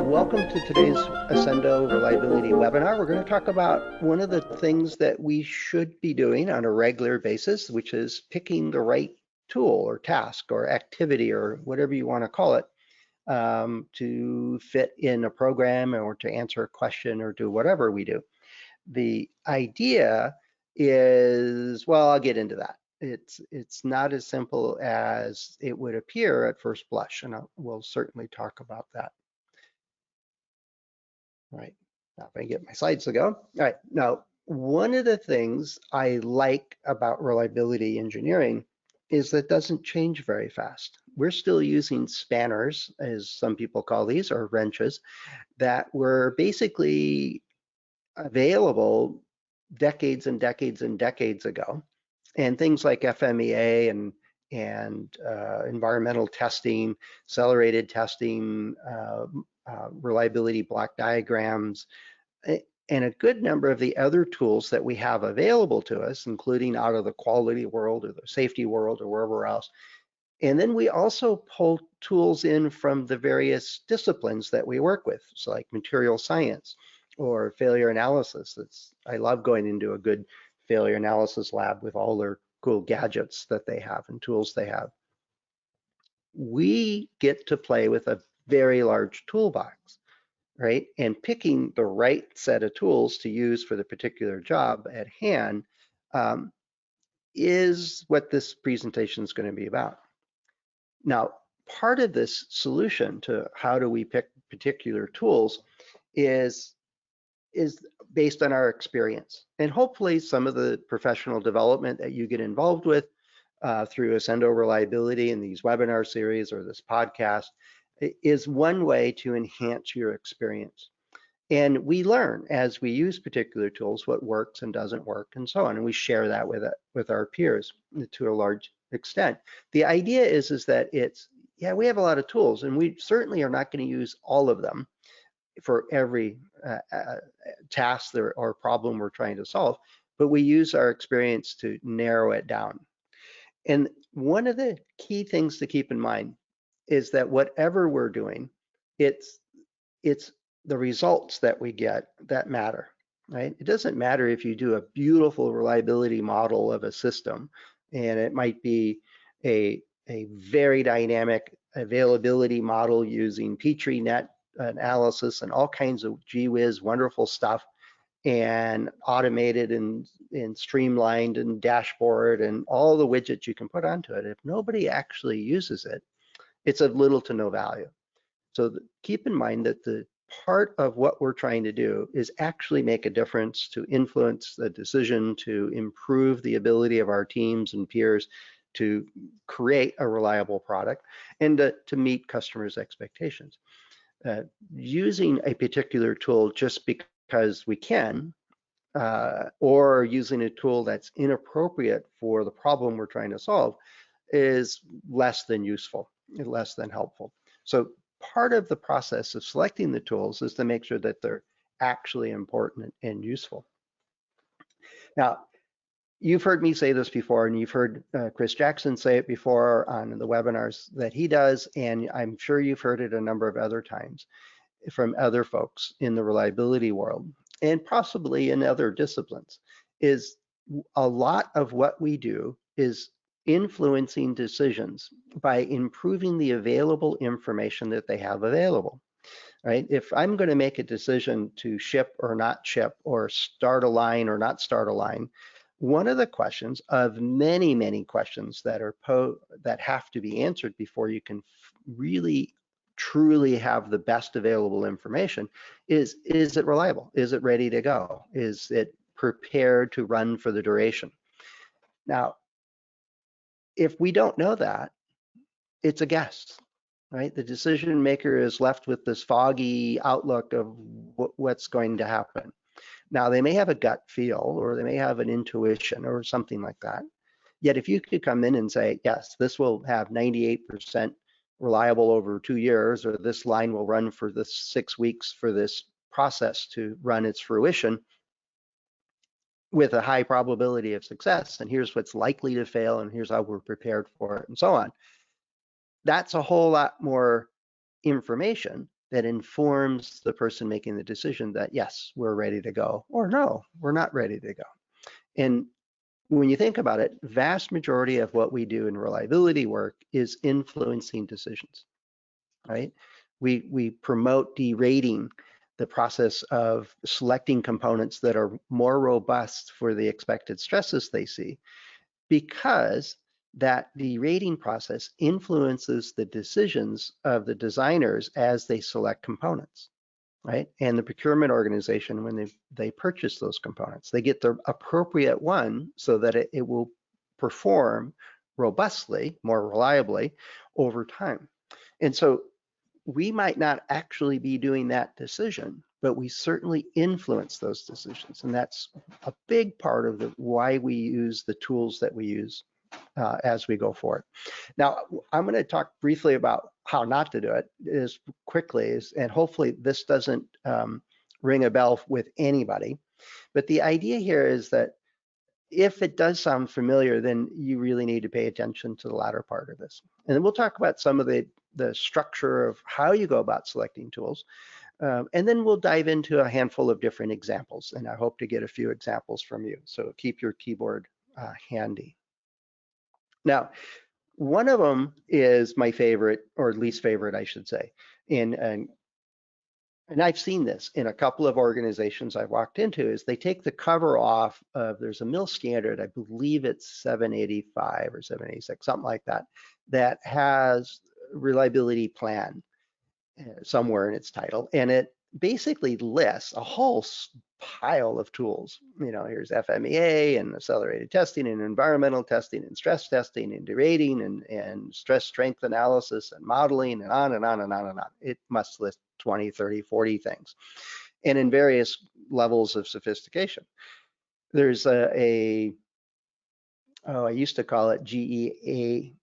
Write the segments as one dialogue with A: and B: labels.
A: Welcome to today's Ascendo Reliability webinar. We're going to talk about one of the things that we should be doing on a regular basis, which is picking the right tool or task or activity or whatever you want to call it to fit in a program or to answer a question or do whatever we do. The idea is, well, I'll get into that. It's not as simple as it would appear at first blush, and we'll certainly talk about that. All right, now if I get my slides to go. All right, now one of the things I like about reliability engineering is that it doesn't change very fast. We're still using spanners, as some people call these, or wrenches, that were basically available decades and decades and decades ago. And things like FMEA and environmental testing, accelerated testing, reliability block diagrams, and a good number of the other tools that we have available to us, including out of the quality world or the safety world or wherever else. And then we also pull tools in from the various disciplines that we work with, so like material science or failure analysis. I love going into a good failure analysis lab with all their cool gadgets that they have and tools they have. We get to play with a very large toolbox, right? And picking the right set of tools to use for the particular job at hand is what this presentation is going to be about. Now, part of this solution to how do we pick particular tools is based on our experience and hopefully some of the professional development that you get involved with through Ascendo Reliability in these webinar series or this podcast is one way to enhance your experience. And we learn as we use particular tools what works and doesn't work and so on. And we share that with our peers to a large extent. The idea is that we have a lot of tools and we certainly are not going to use all of them for every task or problem we're trying to solve, but we use our experience to narrow it down. And one of the key things to keep in mind is that whatever we're doing, it's the results that we get that matter, right? It doesn't matter if you do a beautiful reliability model of a system, and it might be a very dynamic availability model using Petri net analysis and all kinds of gee whiz wonderful stuff, and automated and streamlined and dashboard and all the widgets you can put onto it. If nobody actually uses it, it's of little to no value. So keep in mind that the part of what we're trying to do is actually make a difference to influence the decision, to improve the ability of our teams and peers to create a reliable product and to meet customers' expectations. Using a particular tool just because we can, or using a tool that's inappropriate for the problem we're trying to solve is less than useful, less than helpful. So part of the process of selecting the tools is to make sure that they're actually important and useful. Now, you've heard me say this before, and you've heard Chris Jackson say it before on the webinars that he does, and I'm sure you've heard it a number of other times from other folks in the reliability world and possibly in other disciplines, is a lot of what we do is influencing decisions by improving the available information that they have available, right? If I'm going to make a decision to ship or not ship or start a line or not start a line, one of the questions of many, many questions that have to be answered before you can really truly have the best available information is it reliable? Is it ready to go? Is it prepared to run for the duration? Now, if we don't know that, it's a guess, right? The decision maker is left with this foggy outlook of what's going to happen. Now, they may have a gut feel or they may have an intuition or something like that. Yet if you could come in and say, yes, this will have 98% reliable over 2 years, or this line will run for this 6 weeks for this process to run its fruition with a high probability of success, and here's what's likely to fail, and here's how we're prepared for it, and so on. that's a whole lot more information that informs the person making the decision that, yes, we're ready to go, or no, we're not ready to go. And when you think about it, vast majority of what we do in reliability work is influencing decisions, right? We promote derating, the process of selecting components that are more robust for the expected stresses they see, because that derating process influences the decisions of the designers as they select components, right? And the procurement organization, when they purchase those components, they get the appropriate one so that it will perform robustly, more reliably over time. And so we might not actually be doing that decision, but we certainly influence those decisions. And that's a big part of why we use the tools that we use as we go forward. Now, I'm going to talk briefly about how not to do it as quickly as, and hopefully this doesn't ring a bell with anybody. But the idea here is that if it does sound familiar, then you really need to pay attention to the latter part of this. And then we'll talk about some of the structure of how you go about selecting tools. And then we'll dive into a handful of different examples. And I hope to get a few examples from you. So keep your keyboard handy. Now, one of them is my favorite, or least favorite, I should say. And I've seen this in a couple of organizations I've walked into, is they take the cover off of, there's a mill standard, I believe it's 785 or 786, something like that, that has reliability plan somewhere in its title. And it basically lists a whole pile of tools. You know, here's FMEA and accelerated testing and environmental testing and stress testing and derating and stress strength analysis and modeling and on and on and on and on. It must list 20, 30, 40 things, and in various levels of sophistication. There's I used to call it GEIA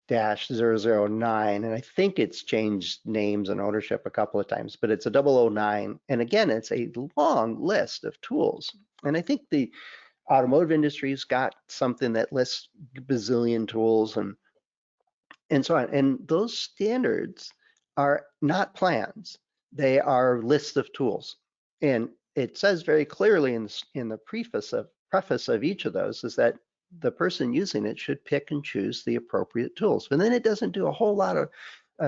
A: -009, and I think it's changed names and ownership a couple of times, but it's a 009. And again, it's a long list of tools. And I think the automotive industry's got something that lists bazillion tools and so on. And those standards are not plans. They are lists of tools. And it says very clearly in the preface of each of those is that the person using it should pick and choose the appropriate tools. And then it doesn't do a whole lot of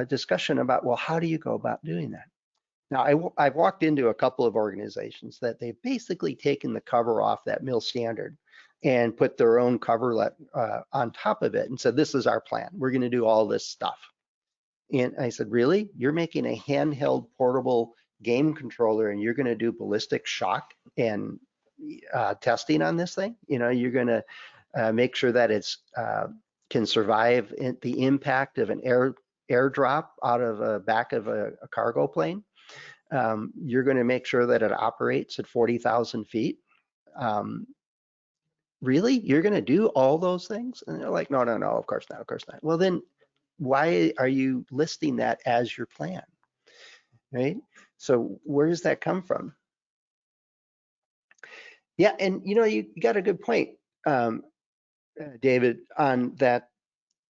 A: discussion about, well, how do you go about doing that? Now, I've walked into a couple of organizations that they've basically taken the cover off that mill standard and put their own coverlet on top of it and said, this is our plan. We're going to do all this stuff. And I said, really? You're making a handheld portable game controller and you're going to do ballistic shock and testing on this thing? You know, you're going to make sure that it's can survive the impact of an airdrop out of the back of a cargo plane. You're going to make sure that it operates at 40,000 feet. Really? You're going to do all those things? And they're like, no, of course not, of course not. Well, then why are you listing that as your plan, right? So where does that come from? Yeah, and you know, you got a good point, David, on that.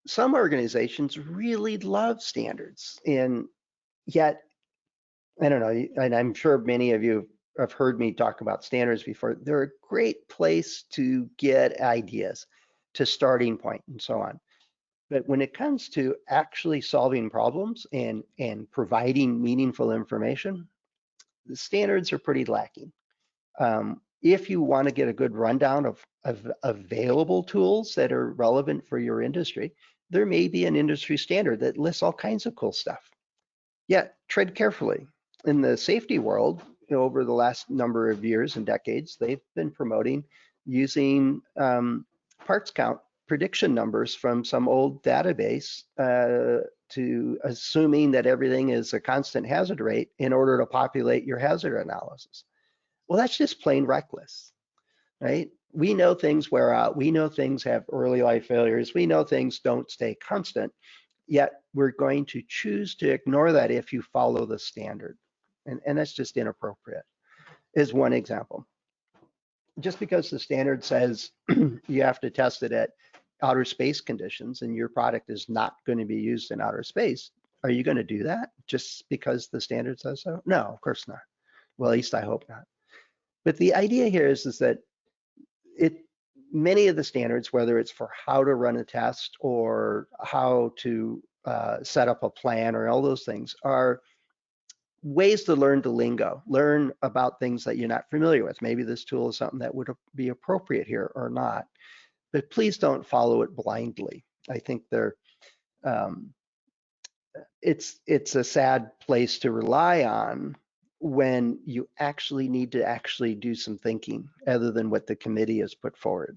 A: Some organizations really love standards, and yet, I don't know, and I'm sure many of you have heard me talk about standards before. They're a great place to get ideas, to starting point, and so on. But when it comes to actually solving problems and providing meaningful information, the standards are pretty lacking. If you want to get a good rundown of available tools that are relevant for your industry, there may be an industry standard that lists all kinds of cool stuff. Yet, tread carefully. In the safety world, over the last number of years and decades, they've been promoting using parts count prediction numbers from some old database to assuming that everything is a constant hazard rate in order to populate your hazard analysis. Well, that's just plain reckless, right? We know things wear out. We know things have early life failures. We know things don't stay constant, yet we're going to choose to ignore that if you follow the standard. And that's just inappropriate, is one example. Just because the standard says you have to test it at outer space conditions and your product is not going to be used in outer space, are you going to do that just because the standard says so? No, of course not. Well, at least I hope not. But the idea here is that it many of the standards, whether it's for how to run a test or how to set up a plan or all those things, are ways to learn the lingo, learn about things that you're not familiar with. Maybe this tool is something that would be appropriate here or not, but please don't follow it blindly. I think um, it's a sad place to rely on when you actually need to actually do some thinking other than what the committee has put forward.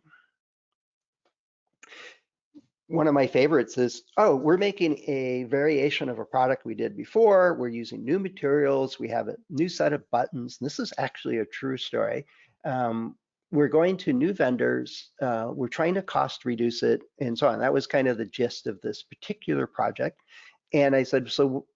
A: One of my favorites is, oh, we're making a variation of a product we did before. We're using new materials. We have a new set of buttons. This is actually a true story. We're going to new vendors. We're trying to cost reduce it and so on. That was kind of the gist of this particular project. And I said,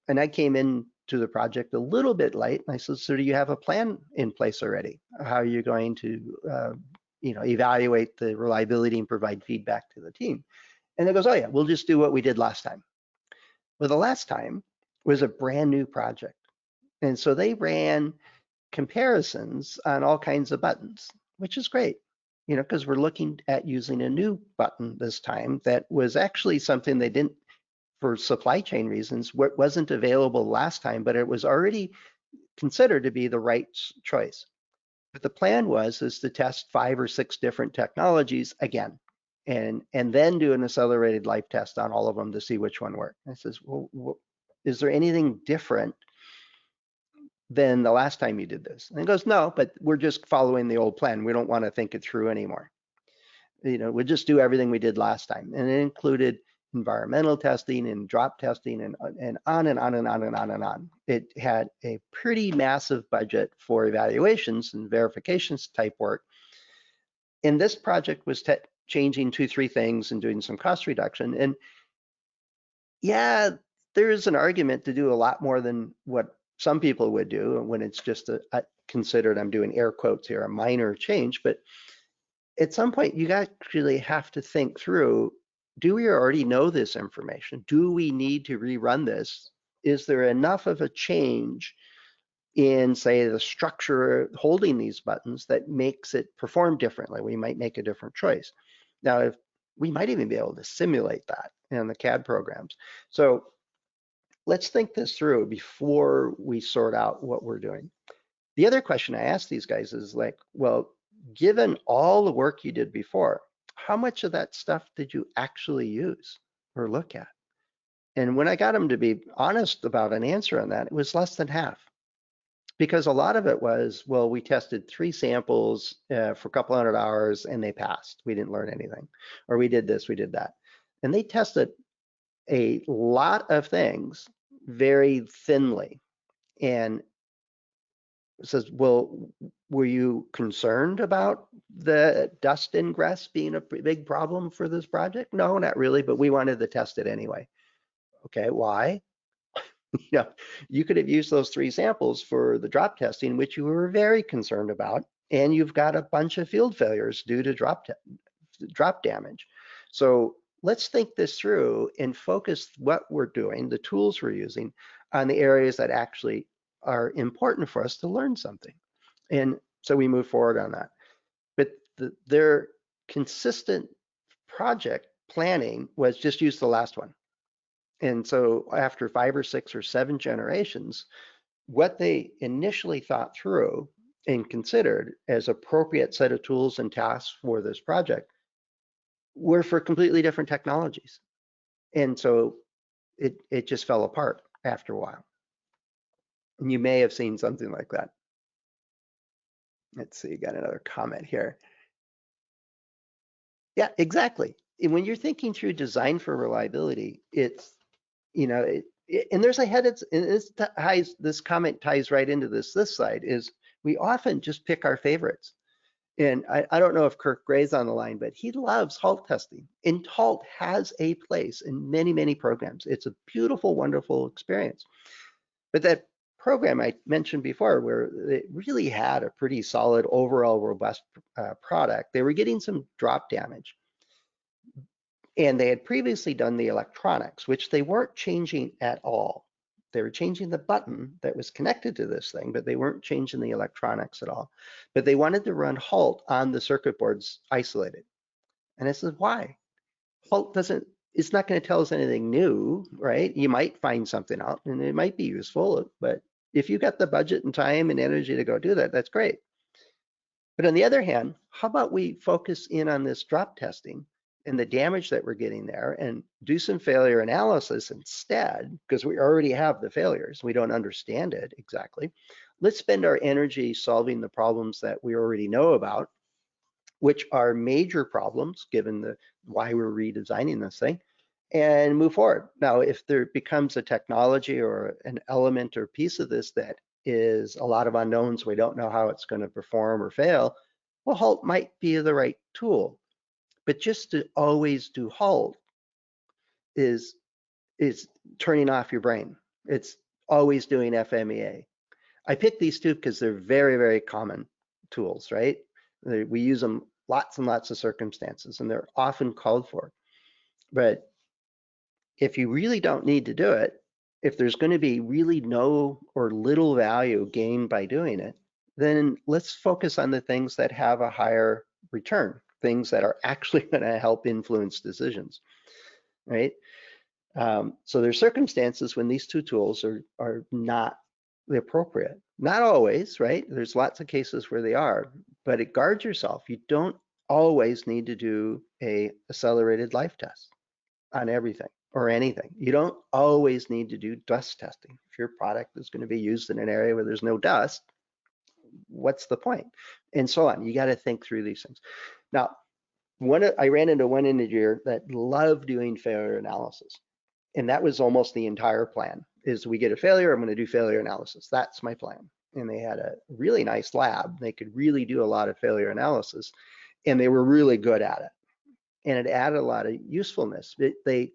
A: and I came in to the project a little bit late. And I said, so do you have a plan in place already? How are you going to, evaluate the reliability and provide feedback to the team? And it goes, oh yeah, we'll just do what we did last time. Well, the last time was a brand new project. And so they ran comparisons on all kinds of buttons, which is great, because we're looking at using a new button this time that was actually something they didn't, for supply chain reasons, what wasn't available last time, but it was already considered to be the right choice. But the plan is to test 5 or 6 different technologies again, and then do an accelerated life test on all of them to see which one worked. I says, well, is there anything different than the last time you did this? And he goes, no, but we're just following the old plan. We don't want to think it through anymore. We'll just do everything we did last time. And it included environmental testing and drop testing and on and on and on and on and on. It had a pretty massive budget for evaluations and verifications type work. And this project was changing 2-3 things and doing some cost reduction. And yeah, there's an argument to do a lot more than what some people would do when it's just considered, I'm doing air quotes here, a minor change. But at some point, you actually have to think through, do we already know this information? Do we need to rerun this? Is there enough of a change in, say, the structure holding these buttons that makes it perform differently? We might make a different choice. Now, if we might even be able to simulate that in the CAD programs. So let's think this through before we sort out what we're doing. The other question I ask these guys is like, well, given all the work you did before, how much of that stuff did you actually use or look at? And when I got them to be honest about an answer on that, it was less than half. Because a lot of it was, well, we tested 3 samples for a couple hundred hours and they passed. We didn't learn anything. Or we did this, we did that. And they tested a lot of things very thinly. And it says, well, were you concerned about the dust ingress being a big problem for this project? No, not really, but we wanted to test it anyway. Okay, why? You could have used those 3 samples for the drop testing, which you were very concerned about, and you've got a bunch of field failures due to drop damage. So let's think this through and focus what we're doing, the tools we're using, on the areas that actually are important for us to learn something. And so we move forward on that. But their consistent project planning was just use the last one. And so after 5 or 6 or 7 generations, what they initially thought through and considered as appropriate set of tools and tasks for this project were for completely different technologies. And so it just fell apart after a while. And you may have seen something like that. Let's see, got another comment here. Yeah, exactly. And when you're thinking through design for reliability, it's, and there's a head, this comment ties right into this side, is we often just pick our favorites. And I don't know if Kirk Gray's on the line, but he loves halt testing. And halt has a place in many, many programs. It's a beautiful, wonderful experience. But that program I mentioned before, where it really had a pretty solid, overall robust product, they were getting some drop damage. And they had previously done the electronics, which they weren't changing at all. They were changing the button that was connected to this thing, but they weren't changing the electronics at all. But they wanted to run halt on the circuit boards isolated. And I said, why? Halt doesn't, it's not going to tell us anything new, right? You might find something out and it might be useful, but if you got the budget and time and energy to go do that, that's great. But on the other hand, how about we focus in on this drop testing and the damage that we're getting there and do some failure analysis instead, because we already have the failures. We don't understand it exactly. Let's spend our energy solving the problems that we already know about, which are major problems given the why we're redesigning this thing, and move forward. Now, if there becomes a technology or an element or piece of this that is a lot of unknowns, we don't know how it's going to perform or fail, well, halt might be the right tool. But just to always do halt is turning off your brain. It's always doing FMEA. I picked these two because they're very, very common tools, right? We use them lots and lots of circumstances, and they're often called for. But if you really don't need to do it, if there's going to be really no or little value gained by doing it, then let's focus on the things that have a higher return, things that are actually going to help influence decisions, right? So there's circumstances when these two tools are not the appropriate. Not always, right? There's lots of cases where they are, but it guards yourself. You don't always need to do a accelerated life test on everything or anything. You don't always need to do dust testing. If your product is going to be used in an area where there's no dust, what's the point? And so on. You got to think through these things. Now, I ran into one engineer that loved doing failure analysis. And that was almost the entire plan is we get a failure, I'm going to do failure analysis. That's my plan. And they had a really nice lab. They could really do a lot of failure analysis and they were really good at it. And it added a lot of usefulness. They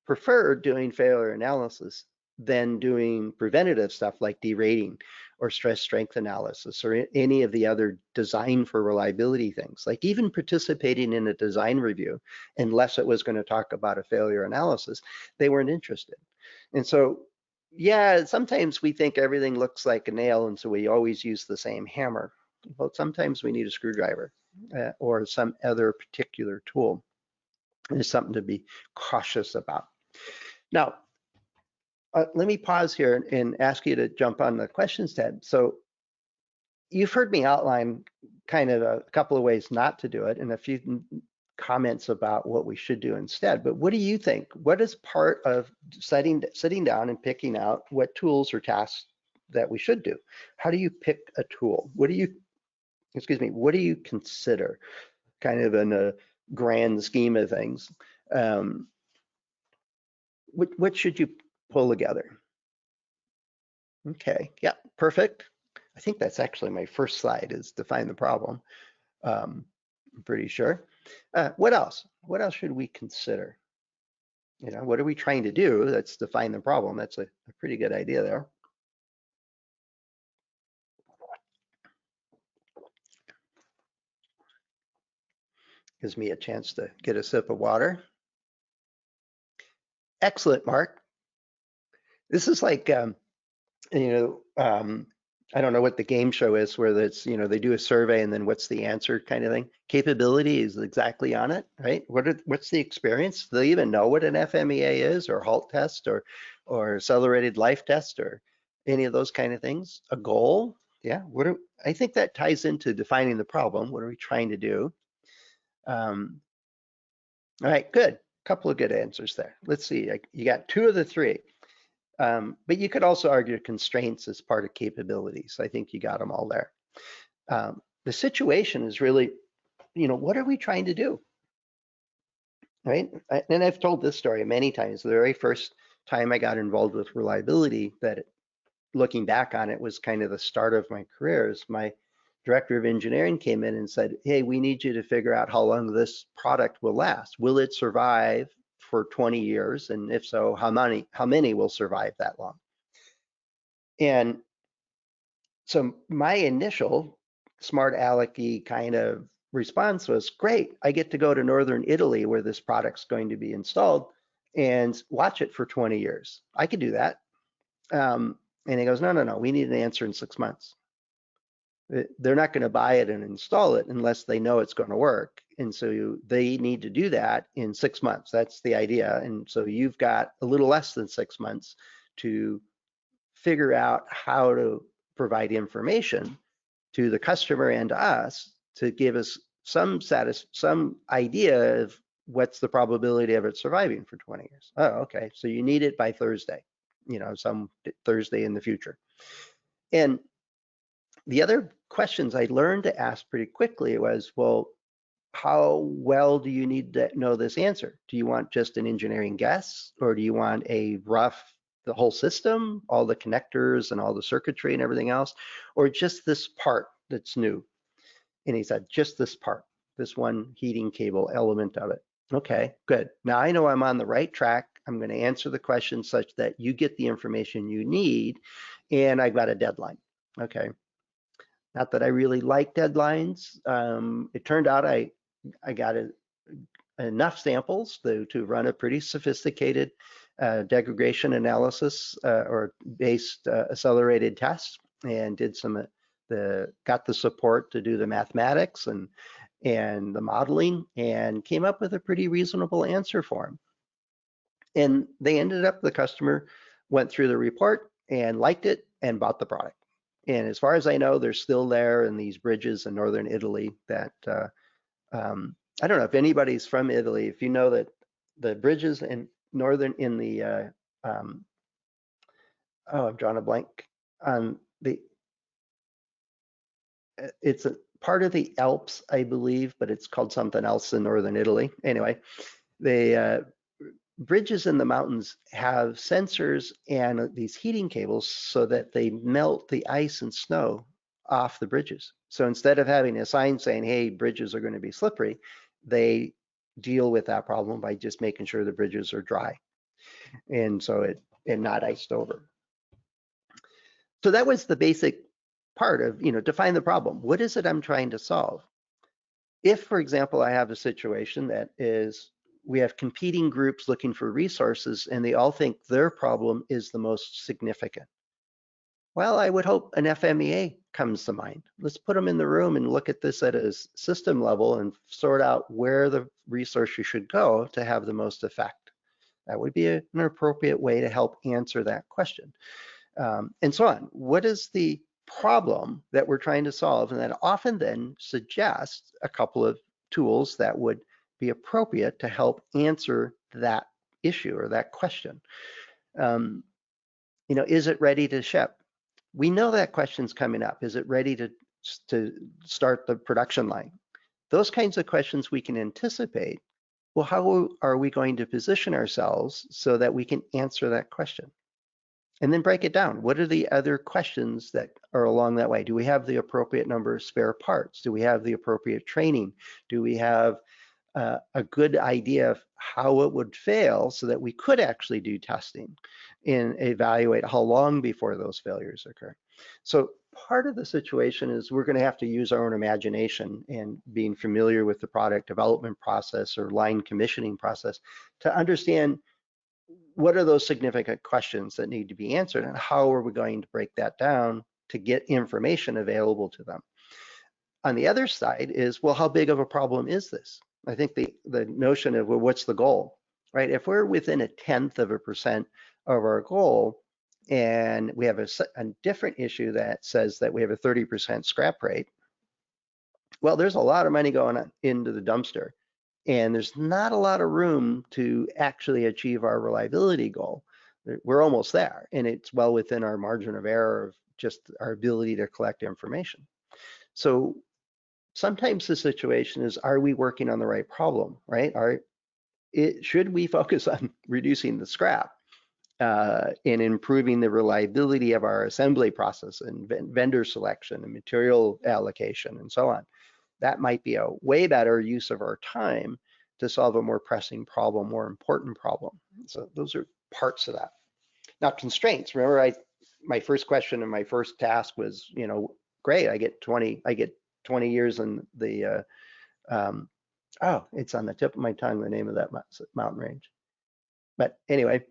A: preferred doing failure analysis than doing preventative stuff like derating or stress strength analysis or any of the other design for reliability things, like even participating in a design review, unless it was going to talk about a failure analysis, they weren't interested. And so, yeah, sometimes we think everything looks like a nail, and so we always use the same hammer. Well, sometimes we need a screwdriver or some other particular tool. There's something to be cautious about. Now, let me pause here and ask you to jump on the questions tab. So you've heard me outline kind of a couple of ways not to do it and a few comments about what we should do instead. But what do you think? What is part of sitting down and picking out what tools or tasks that we should do? How do you pick a tool? What do you consider kind of in a grand scheme of things? What should you pull together? Okay, yeah, perfect. I think that's actually my first slide is define the problem. I'm pretty sure. What else? What else should we consider? You know, what are we trying to do? Let's define the problem. That's a pretty good idea there. Gives me a chance to get a sip of water. Excellent, Mark. This is like, I don't know what the game show is where it's, they do a survey and then what's the answer kind of thing. Capability is exactly on it, right? What's the experience? Do they even know what an FMEA is or halt test or accelerated life test or any of those kind of things? A goal? Yeah, I think that ties into defining the problem. What are we trying to do? All right, good. Couple of good answers there. Let's see, you got 2 of the 3. But you could also argue constraints as part of capabilities. I think you got them all there. The situation is really, what are we trying to do? Right? And I've told this story many times. The very first time I got involved with reliability, that looking back on it was kind of the start of my career, is my director of engineering came in and said, hey, we need you to figure out how long this product will last. Will it survive for 20 years? And if so, how many will survive that long? And so my initial smart alecky kind of response was, great, I get to go to Northern Italy where this product's going to be installed and watch it for 20 years. I could do that. And he goes, no, no, no, we need an answer in 6 months. They're not going to buy it and install it unless they know it's going to work. And so they need to do that in 6 months. That's the idea. And so you've got a little less than 6 months to figure out how to provide information to the customer and to us to give us some idea of what's the probability of it surviving for 20 years. Oh, okay. So you need it by Thursday, some Thursday in the future. And the other questions I learned to ask pretty quickly was, well, how well do you need to know this answer? Do you want just an engineering guess, or do you want the whole system, all the connectors and all the circuitry and everything else, or just this part that's new? And he said, just this part, this one heating cable element of it. Okay, good. Now I know I'm on the right track. I'm going to answer the question such that you get the information you need, and I've got a deadline. Okay. Not that I really like deadlines. It turned out I got enough samples to run a pretty sophisticated degradation analysis or based accelerated test, and did got the support to do the mathematics and the modeling, and came up with a pretty reasonable answer for them. And the customer went through the report and liked it and bought the product. And as far as I know, they're still there in these bridges in northern Italy that I don't know if anybody's from Italy, if you know that the bridges in I'm drawing a blank on it's a part of the Alps, I believe, but it's called something else in northern Italy. Anyway, the bridges in the mountains have sensors and these heating cables so that they melt the ice and snow off the bridges. So instead of having a sign saying, hey, bridges are going to be slippery, they deal with that problem by just making sure the bridges are dry and not iced over. So that was the basic part of, define the problem. What is it I'm trying to solve? If, for example, I have a situation that is we have competing groups looking for resources and they all think their problem is the most significant. Well, I would hope an FMEA comes to mind. Let's put them in the room and look at this at a system level and sort out where the resources should go to have the most effect. That would be an appropriate way to help answer that question. And so on. What is the problem that we're trying to solve? And that often then suggests a couple of tools that would be appropriate to help answer that issue or that question. Is it ready to ship? We know that question's coming up. Is it ready to start the production line? Those kinds of questions we can anticipate. Well, how are we going to position ourselves so that we can answer that question? And then break it down. What are the other questions that are along that way? Do we have the appropriate number of spare parts? Do we have the appropriate training? Do we have a good idea of how it would fail so that we could actually do testing and evaluate how long before those failures occur? So part of the situation is we're going to have to use our own imagination and being familiar with the product development process or line commissioning process to understand what are those significant questions that need to be answered and how are we going to break that down to get information available to them. On the other side is, well, how big of a problem is this? I think the notion of, well, what's the goal, right? If we're within 0.1% of our goal and we have a different issue that says that we have a 30% scrap rate, well, there's a lot of money going into the dumpster. And there's not a lot of room to actually achieve our reliability goal. We're almost there, and it's well within our margin of error of just our ability to collect information. So sometimes the situation is, are we working on the right problem, right? Should we focus on reducing the scrap and improving the reliability of our assembly process and vendor selection and material allocation and so on? That might be a way better use of our time to solve a more pressing problem, more important problem. So those are parts of that. Now, constraints. Remember, my first question and my first task was, great, I get 20 years in the Oh, it's on the tip of my tongue, the name of that mountain range. But anyway,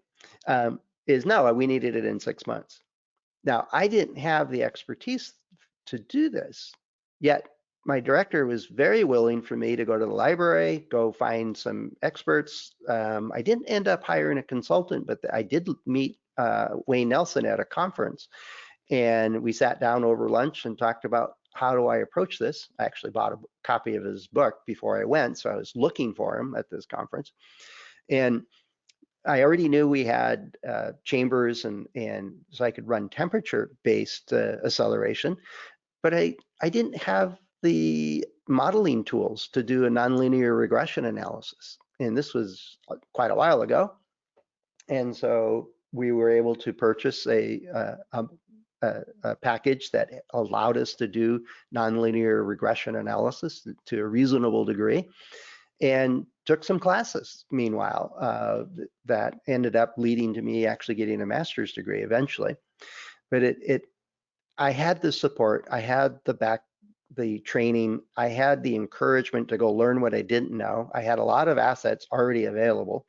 A: is no, we needed it in 6 months. Now, I didn't have the expertise to do this, yet my director was very willing for me to go to the library, go find some experts. I didn't end up hiring a consultant, but I did meet Wayne Nelson at a conference, and we sat down over lunch and talked about how do I approach this. I actually bought a copy of his book before I went, so I was looking for him at this conference. And I already knew we had chambers and so I could run temperature-based acceleration, but I didn't have the modeling tools to do a nonlinear regression analysis. And this was quite a while ago. And so we were able to purchase a package that allowed us to do nonlinear regression analysis to a reasonable degree, and took some classes meanwhile that ended up leading to me actually getting a master's degree eventually. But I had the support, I had the training, I had the encouragement to go learn what I didn't know. I had a lot of assets already available.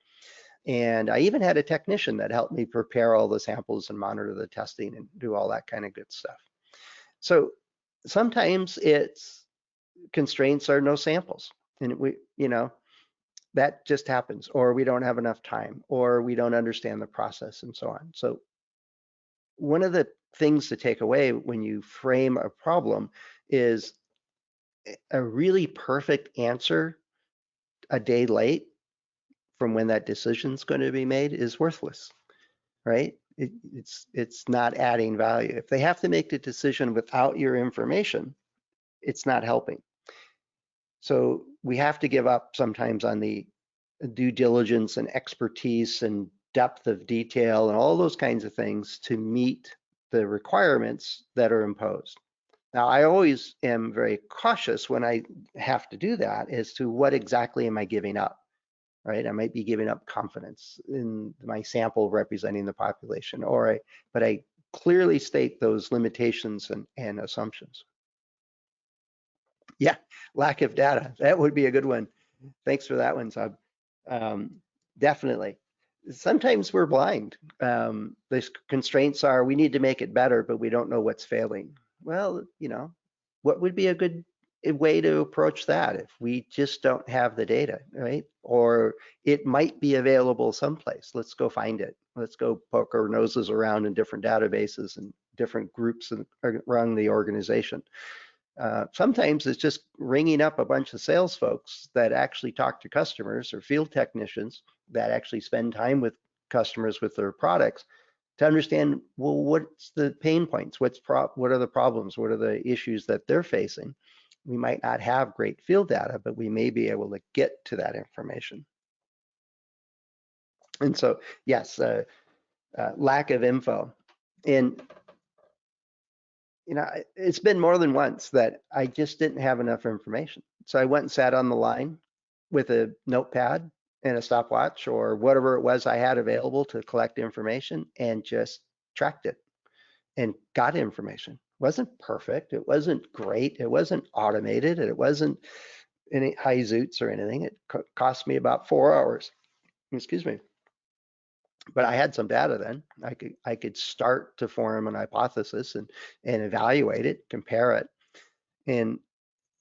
A: And I even had a technician that helped me prepare all the samples and monitor the testing and do all that kind of good stuff. So sometimes it's constraints are no samples. And that just happens, or we don't have enough time, or we don't understand the process and so on. So one of the things to take away when you frame a problem is a really perfect answer a day late from when that decision is going to be made is worthless, right? It's not adding value. If they have to make the decision without your information, it's not helping. So we have to give up sometimes on the due diligence and expertise and depth of detail and all those kinds of things to meet the requirements that are imposed. Now, I always am very cautious when I have to do that as to what exactly am I giving up, right? I might be giving up confidence in my sample representing the population, but I clearly state those limitations and assumptions. Yeah, lack of data. That would be a good one. Thanks for that one, Sab. Definitely. Sometimes we're blind. The constraints are we need to make it better, but we don't know what's failing. Well, what would be a good way to approach that if we just don't have the data, right? Or it might be available someplace. Let's go find it. Let's go poke our noses around in different databases and different groups around the organization. Sometimes it's just ringing up a bunch of sales folks that actually talk to customers, or field technicians that actually spend time with customers with their products to understand, well, what's the pain points? What are the problems? What are the issues that they're facing? We might not have great field data, but we may be able to get to that information. And so, yes, lack of info. And it's been more than once that I just didn't have enough information. So I went and sat on the line with a notepad and a stopwatch or whatever it was I had available to collect information and just tracked it and got information. It wasn't perfect. It wasn't great. It wasn't automated. It wasn't any high zoots or anything. It cost me about 4 hours. Excuse me. But I had some data then. I could start to form an hypothesis and evaluate it, compare it. And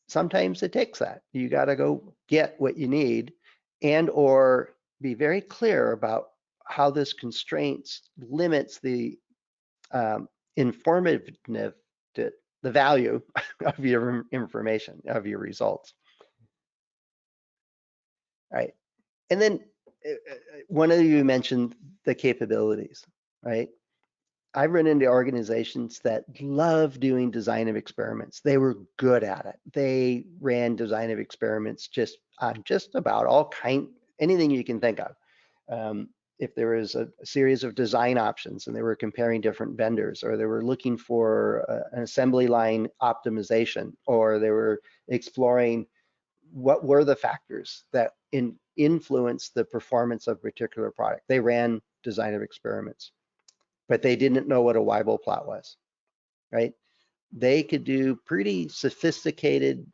A: sometimes it takes that. You got to go get what you need and or be very clear about how this constraints limits the informative, the value of your information, of your results. All right. And then one of you mentioned the capabilities, right? I've run into organizations that love doing design of experiments. They were good at it. They ran design of experiments just on just about anything you can think of. If there was a series of design options and they were comparing different vendors, or they were looking for an assembly line optimization, or they were exploring what were the factors that influence the performance of a particular product. They ran design of experiments, but they didn't know what a Weibull plot was, right? They could do pretty sophisticated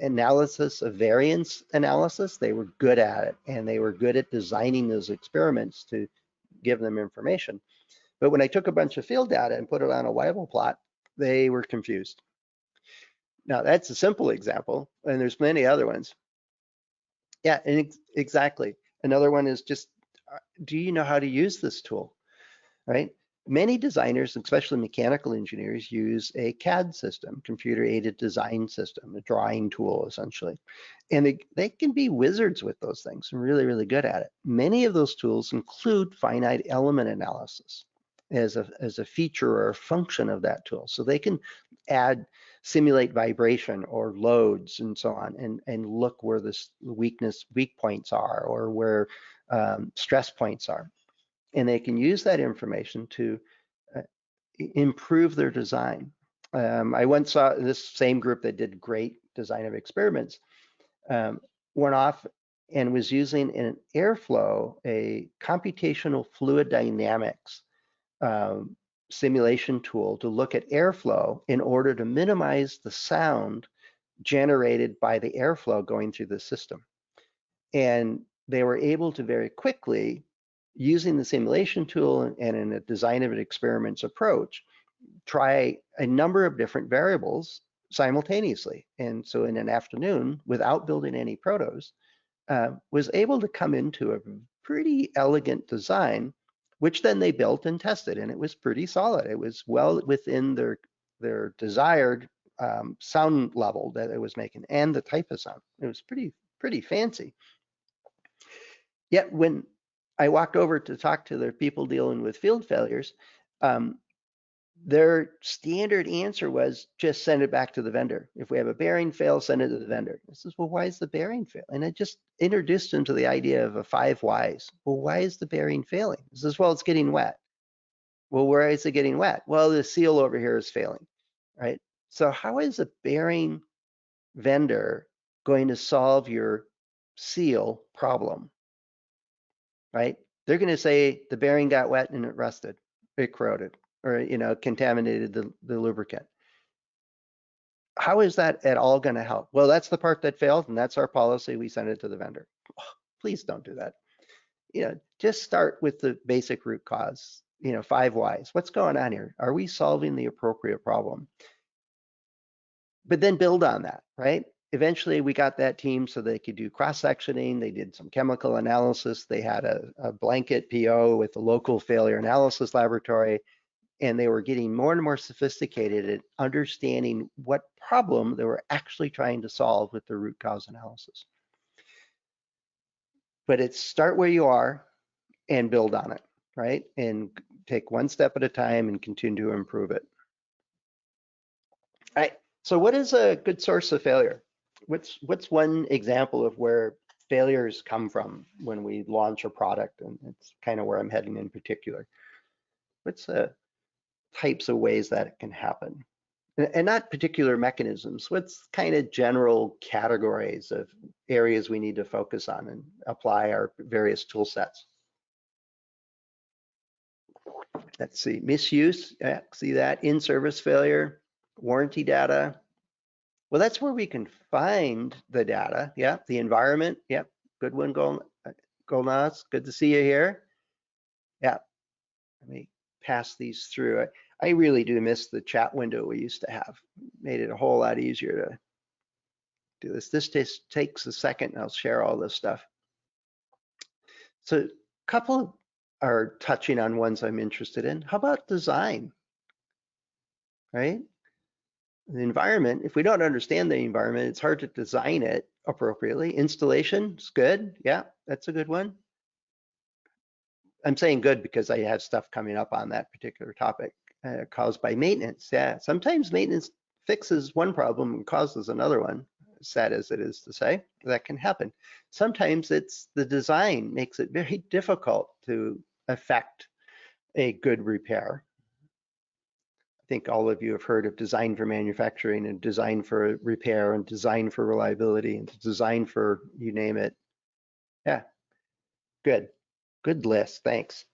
A: analysis of variance analysis. They were good at it, and they were good at designing those experiments to give them information. But when I took a bunch of field data and put it on a Weibull plot, they were confused. Now that's a simple example, and there's many other ones. Yeah, and exactly. Another one is just, do you know how to use this tool, right? Many designers, especially mechanical engineers, use a CAD system, computer-aided design system, a drawing tool, essentially. And they can be wizards with those things, really, really good at it. Many of those tools include finite element analysis as a feature or a function of that tool. So they can simulate vibration or loads and so on, and look where the weak points are, or where stress points are. And they can use that information to improve their design. I once saw this same group that did great design of experiments, went off and was using in an airflow a computational fluid dynamics simulation tool to look at airflow in order to minimize the sound generated by the airflow going through the system. And they were able to very quickly, using the simulation tool and in a design of an experiments approach, try a number of different variables simultaneously. And so in an afternoon, without building any protos, was able to come into a pretty elegant design, which then they built and tested, and it was pretty solid. It was well within their desired sound level that it was making, and the type of sound. It was pretty fancy. Yet when I walked over to talk to their people dealing with field failures, their standard answer was just send it back to the vendor. If we have a bearing fail, send it to the vendor. I says, well, why is the bearing fail? And I just introduced them to the idea of a 5 whys. Well, why is the bearing failing? He says, well, it's getting wet. Well, where is it getting wet? Well, the seal over here is failing, right? So how is a bearing vendor going to solve your seal problem, right? They're going to say the bearing got wet and it rusted, it corroded, or contaminated the lubricant. How is that at all going to help? Well, that's the part that failed, and that's our policy. We send it to the vendor. Oh, please don't do that. Just start with the basic root cause. 5 whys. What's going on here? Are we solving the appropriate problem? But then build on that, right? Eventually, we got that team so they could do cross-sectioning. They did some chemical analysis. They had a blanket PO with the local failure analysis laboratory, and they were getting more and more sophisticated at understanding what problem they were actually trying to solve with the root cause analysis. But it's start where you are and build on it, right? And take one step at a time and continue to improve it. All right, so what is a good source of failure? What's one example of where failures come from when we launch a product? And it's kind of where I'm heading in particular. What's types of ways that it can happen? And not particular mechanisms. What's kind of general categories of areas we need to focus on and apply our various tool sets? Let's see, misuse, yeah, see that, in-service failure, warranty data. Well, that's where we can find the data. Yeah, the environment. Yep, good one, Golnaz. Good to see you here. Yeah, let me pass these through. I really do miss the chat window we used to have. Made it a whole lot easier to do this. This just takes a second and I'll share all this stuff. So a couple are touching on ones I'm interested in. How about design, right? The environment, if we don't understand the environment, it's hard to design it appropriately. Installation is good. Yeah, that's a good one. I'm saying good because I have stuff coming up on that particular topic caused by maintenance. Yeah, sometimes maintenance fixes one problem and causes another one, sad as it is to say. That can happen. Sometimes it's the design makes it very difficult to effect a good repair. I think all of you have heard of design for manufacturing and design for repair and design for reliability and design for you name it. Yeah, good. Good list, thanks.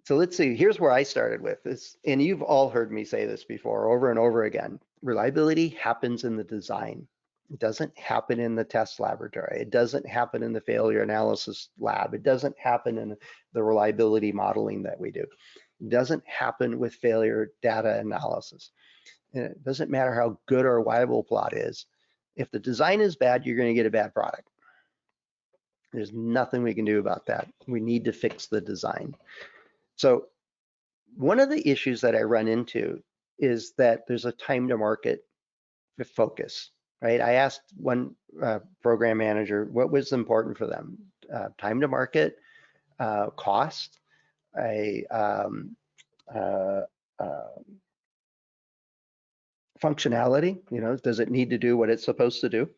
A: So let's see, here's where I started with this, and you've all heard me say this before over and over again. Reliability happens in the design. It doesn't happen in the test laboratory. It doesn't happen in the failure analysis lab. It doesn't happen in the reliability modeling that we do. It doesn't happen with failure data analysis. And it doesn't matter how good our viable plot is. If the design is bad, you're going to get a bad product. There's nothing we can do about that. We need to fix the design. So one of the issues that I run into is that there's a time to market focus, right? I asked one program manager what was important for them: time to market, cost, a functionality, does it need to do what it's supposed to do,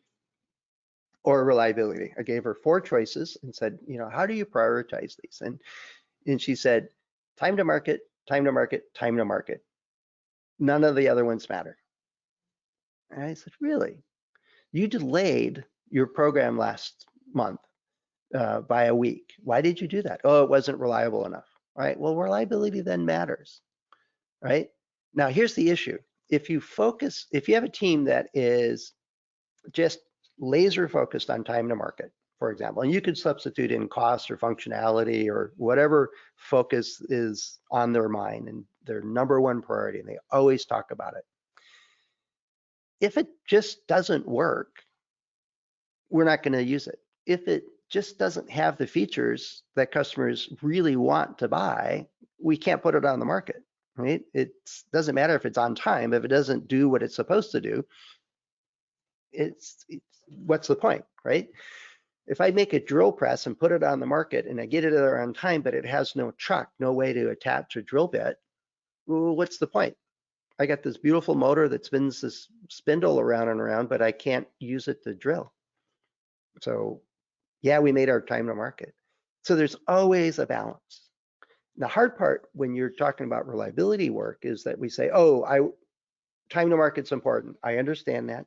A: or reliability. I gave her 4 choices and said, how do you prioritize these? And she said, time to market, time to market, time to market. None of the other ones matter. And I said, really? You delayed your program last month by a week. Why did you do that? Oh, it wasn't reliable enough. All right, well, reliability then matters, right? Now, here's the issue. If you have a team that is just laser focused on time to market, for example, and you could substitute in cost or functionality or whatever focus is on their mind and their number one priority, and they always talk about it. If it just doesn't work, we're not going to use it. If it just doesn't have the features that customers really want to buy, we can't put it on the market, right? It doesn't matter if it's on time. If it doesn't do what it's supposed to do, it's what's the point, right? If I make a drill press and put it on the market and I get it there on time, but it has no chuck, no way to attach a drill bit, well, what's the point? I got this beautiful motor that spins this spindle around and around, but I can't use it to drill. So yeah, we made our time to market. So there's always a balance. The hard part when you're talking about reliability work is that we say, oh, time to market's important. I understand that.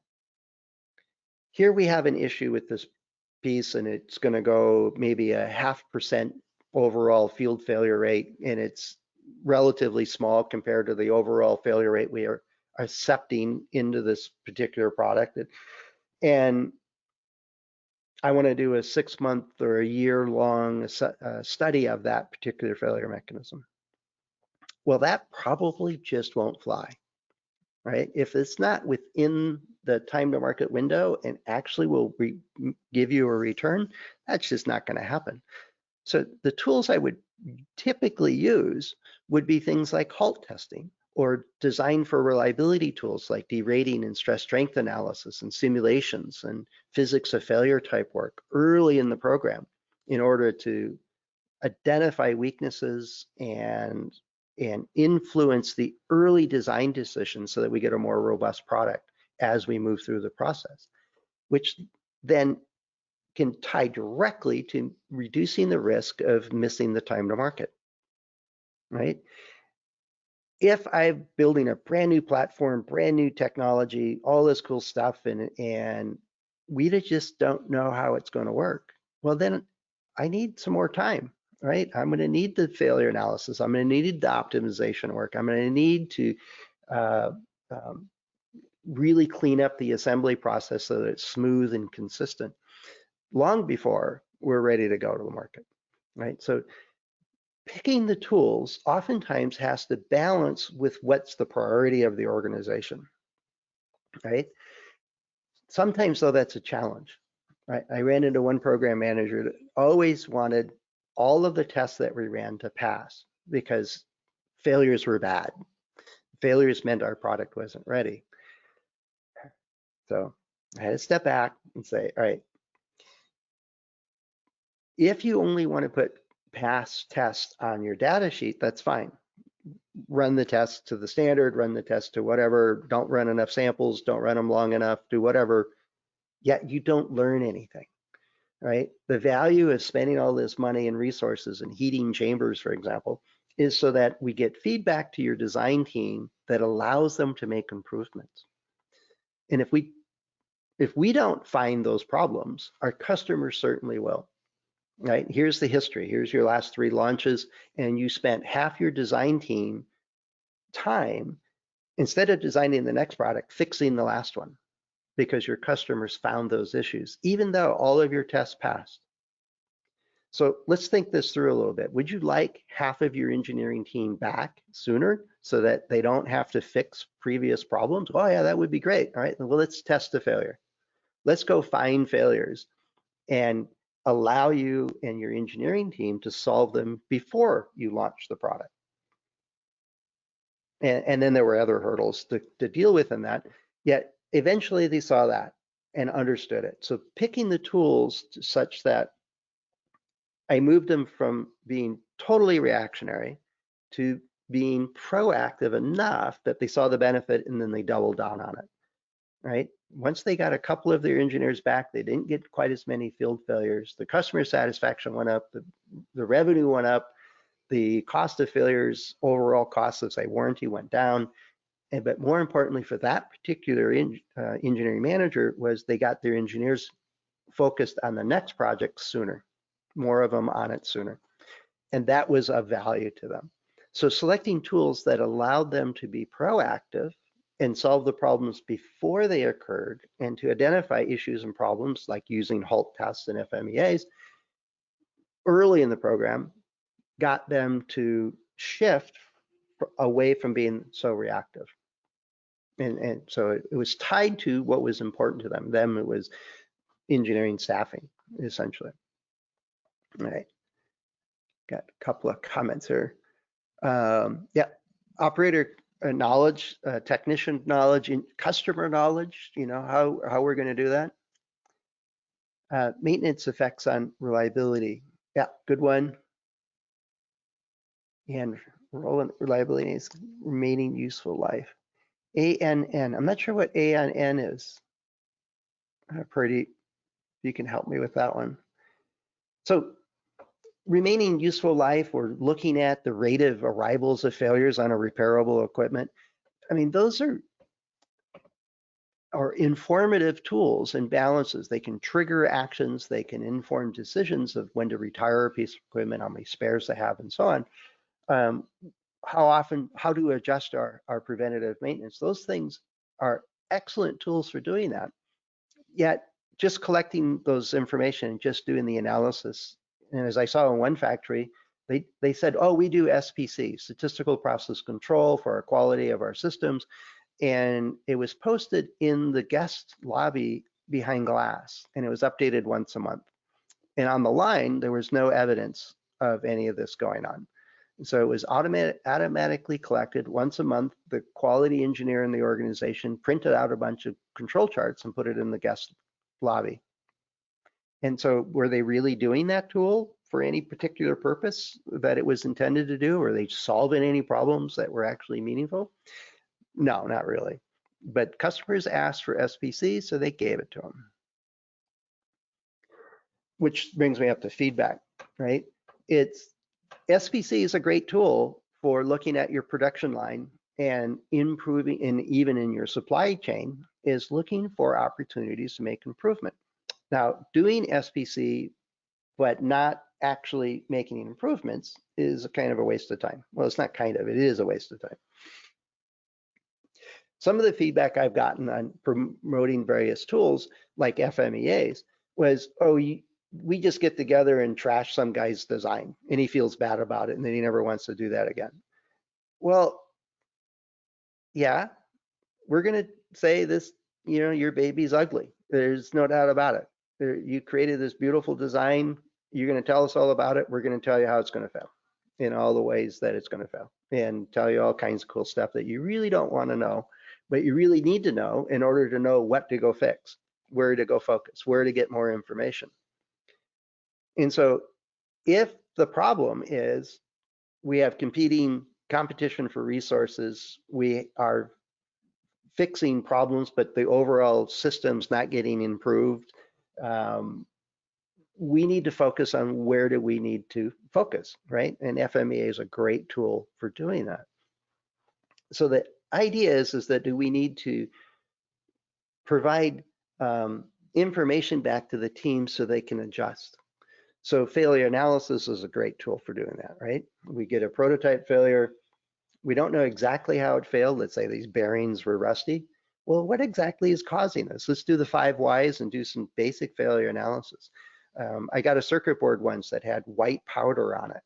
A: Here we have an issue with this piece, and it's going to go maybe a 0.5% overall field failure rate, and it's relatively small compared to the overall failure rate we are accepting into this particular product. And I want to do a 6-month or a year-long study of that particular failure mechanism. Well, that probably just won't fly, right? If it's not within the time to market window and actually will give you a return, that's just not going to happen. So the tools I would typically use would be things like halt testing, or design for reliability tools like derating and stress strength analysis and simulations and physics of failure type work early in the program in order to identify weaknesses and influence the early design decisions so that we get a more robust product as we move through the process, which then can tie directly to reducing the risk of missing the time to market, right? If I'm building a brand new platform, brand new technology, all this cool stuff, and we just don't know how it's going to work, well, then I need some more time, right? I'm going to need the failure analysis. I'm going to need the optimization work. I'm going to need to really clean up the assembly process so that it's smooth and consistent long before we're ready to go to the market, right? So picking the tools oftentimes has to balance with what's the priority of the organization, right? Sometimes, though, that's a challenge, right? I ran into one program manager that always wanted all of the tests that we ran to pass because failures were bad. Failures meant our product wasn't ready. So I had to step back and say, all right, if you only want to put pass tests on your data sheet, that's fine. Run the test to the standard, run the test to whatever, don't run enough samples, don't run them long enough, do whatever, yet you don't learn anything, right? The value of spending all this money and resources and heating chambers, for example, is so that we get feedback to your design team that allows them to make improvements. And if we don't find those problems, our customers certainly will. Right? Here's the history. Here's your last 3 launches, and you spent half your design team time, instead of designing the next product, fixing the last one. because your customers found those issues, even though all of your tests passed. So let's think this through a little bit. Would you like half of your engineering team back sooner so that they don't have to fix previous problems? Oh yeah, that would be great. All right, well, let's test the failure. Let's go find failures and allow you and your engineering team to solve them before you launch the product. And then there were other hurdles to deal with in that. Yet eventually they saw that and understood it. So picking the tools such that I moved them from being totally reactionary to being proactive enough that they saw the benefit and then they doubled down on it, right? Once they got a couple of their engineers back, they didn't get quite as many field failures. The customer satisfaction went up, the revenue went up, the cost of failures, overall cost of, say, warranty went down. But more importantly for that particular engineering manager was they got their engineers focused on the next project sooner, more of them on it sooner. And that was of value to them. So selecting tools that allowed them to be proactive and solve the problems before they occurred and to identify issues and problems like using HALT tests and FMEAs early in the program got them to shift away from being so reactive. And so it was tied to what was important to them. Them, it was engineering staffing, essentially. All right. Got a couple of comments here. Yeah, operator knowledge, technician knowledge, customer knowledge, you know, how we're going to do that. Maintenance effects on reliability. Yeah, good one. And role in reliability is remaining useful life. ANN, I'm not sure what ANN is. Purdy, you can help me with that one. So remaining useful life, we're looking at the rate of arrivals of failures on a repairable equipment. I mean, those are informative tools and balances. They can trigger actions, they can inform decisions of when to retire a piece of equipment, how many spares to have, and so on. How often, how to adjust our preventative maintenance. Those things are excellent tools for doing that. Yet just collecting those information and just doing the analysis, and as I saw in one factory, they said, oh, we do SPC, statistical process control, for our quality of our systems. And it was posted in the guest lobby behind glass, and it was updated once a month. And on the line, there was no evidence of any of this going on. So it was automatically collected once a month. The quality engineer in the organization printed out a bunch of control charts and put it in the guest lobby. And so were they really doing that tool for any particular purpose that it was intended to do? Were they solving any problems that were actually meaningful? No, not really. But customers asked for SPC, so they gave it to them. Which brings me up to feedback, right? SPC is a great tool for looking at your production line and improving, and even in your supply chain, is looking for opportunities to make improvement. Now, doing SPC, but not actually making improvements is a kind of a waste of time. Well, it's not kind of, it is a waste of time. Some of the feedback I've gotten on promoting various tools like FMEAs was, oh, we just get together and trash some guy's design and he feels bad about it and then he never wants to do that again. Well, yeah, we're going to say this, you know, your baby's ugly. There's no doubt about it. You created this beautiful design. You're going to tell us all about it. We're going to tell you how it's going to fail in all the ways that it's going to fail and tell you all kinds of cool stuff that you really don't want to know, but you really need to know in order to know what to go fix, where to go focus, where to get more information. And so if the problem is we have competition for resources, we are fixing problems, but the overall system's not getting improved, we need to focus on where do we need to focus, right? And FMEA is a great tool for doing that. So the idea is that do we need to provide information back to the team so they can adjust? So failure analysis is a great tool for doing that, right? We get a prototype failure. We don't know exactly how it failed. Let's say these bearings were rusty. well, what exactly is causing this? Let's do the 5 whys and do some basic failure analysis. I got a circuit board once that had white powder on it,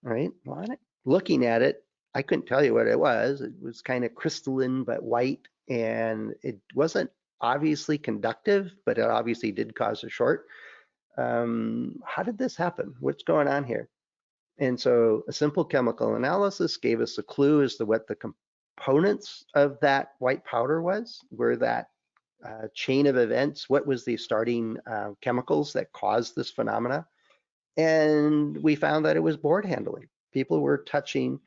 A: right? Well, looking at it, I couldn't tell you what it was. It was kind of crystalline but white, and it wasn't obviously conductive, but it obviously did cause a short. How did this happen? What's going on here? And so a simple chemical analysis gave us a clue as to what the components of that white powder was, where that chain of events, what was the starting chemicals that caused this phenomena. And we found that it was board handling. People were touching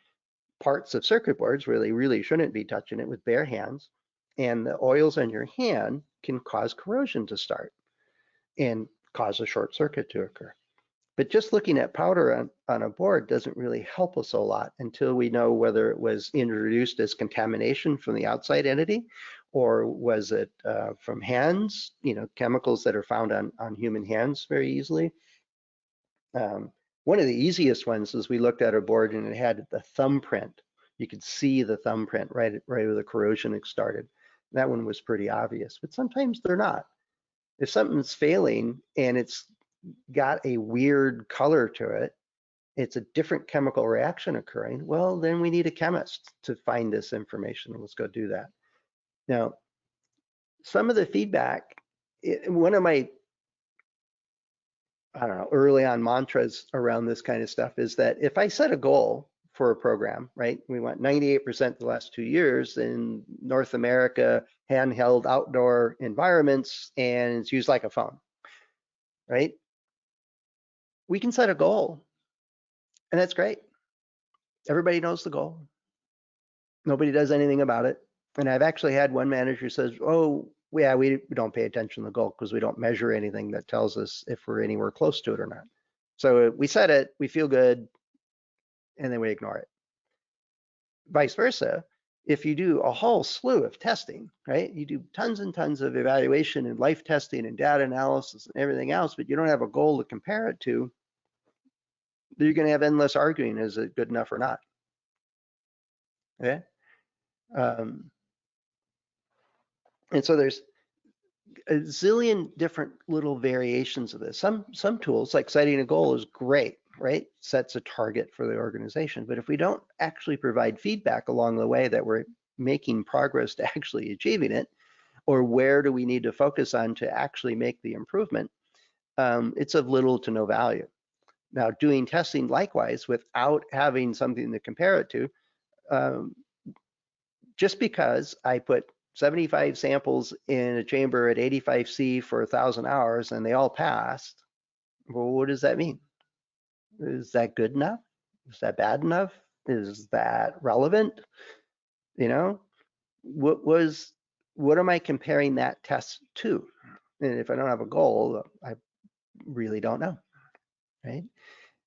A: parts of circuit boards where they really shouldn't be touching it with bare hands. And the oils on your hand can cause corrosion to start and cause a short circuit to occur. But just looking at powder on a board doesn't really help us a lot until we know whether it was introduced as contamination from the outside entity, or was it from hands, chemicals that are found on human hands very easily. One of the easiest ones is we looked at a board and it had the thumbprint. You could see the thumbprint right where the corrosion had started. That one was pretty obvious, but sometimes they're not. If something's failing and it's got a weird color to it, it's a different chemical reaction occurring, well, then we need a chemist to find this information. Let's go do that. Now, some of the feedback, one of my, I don't know, early on mantras around this kind of stuff is that if I set a goal for a program, right, we want 98% the last 2 years in North America, handheld outdoor environments, and it's used like a phone, right? We can set a goal, and that's great. Everybody knows the goal. Nobody does anything about it. And I've actually had one manager says, oh, yeah, we don't pay attention to the goal because we don't measure anything that tells us if we're anywhere close to it or not. So we set it, we feel good, and then we ignore it. Vice versa, if you do a whole slew of testing, right? You do tons and tons of evaluation and life testing and data analysis and everything else, but you don't have a goal to compare it to, you're going to have endless arguing, is it good enough or not? Okay. And so there's a zillion different little variations of this. Some tools, like setting a goal, is great, right? Sets a target for the organization. But if we don't actually provide feedback along the way that we're making progress to actually achieving it, or where do we need to focus on to actually make the improvement, it's of little to no value. Now, doing testing likewise without having something to compare it to, um, just because I put 75 samples in a chamber at 85C for 1,000 hours and they all passed, well, what does that mean? Is that good enough? Is that bad enough? Is that relevant? You know, what am I comparing that test to? And if I don't have a goal, I really don't know, right?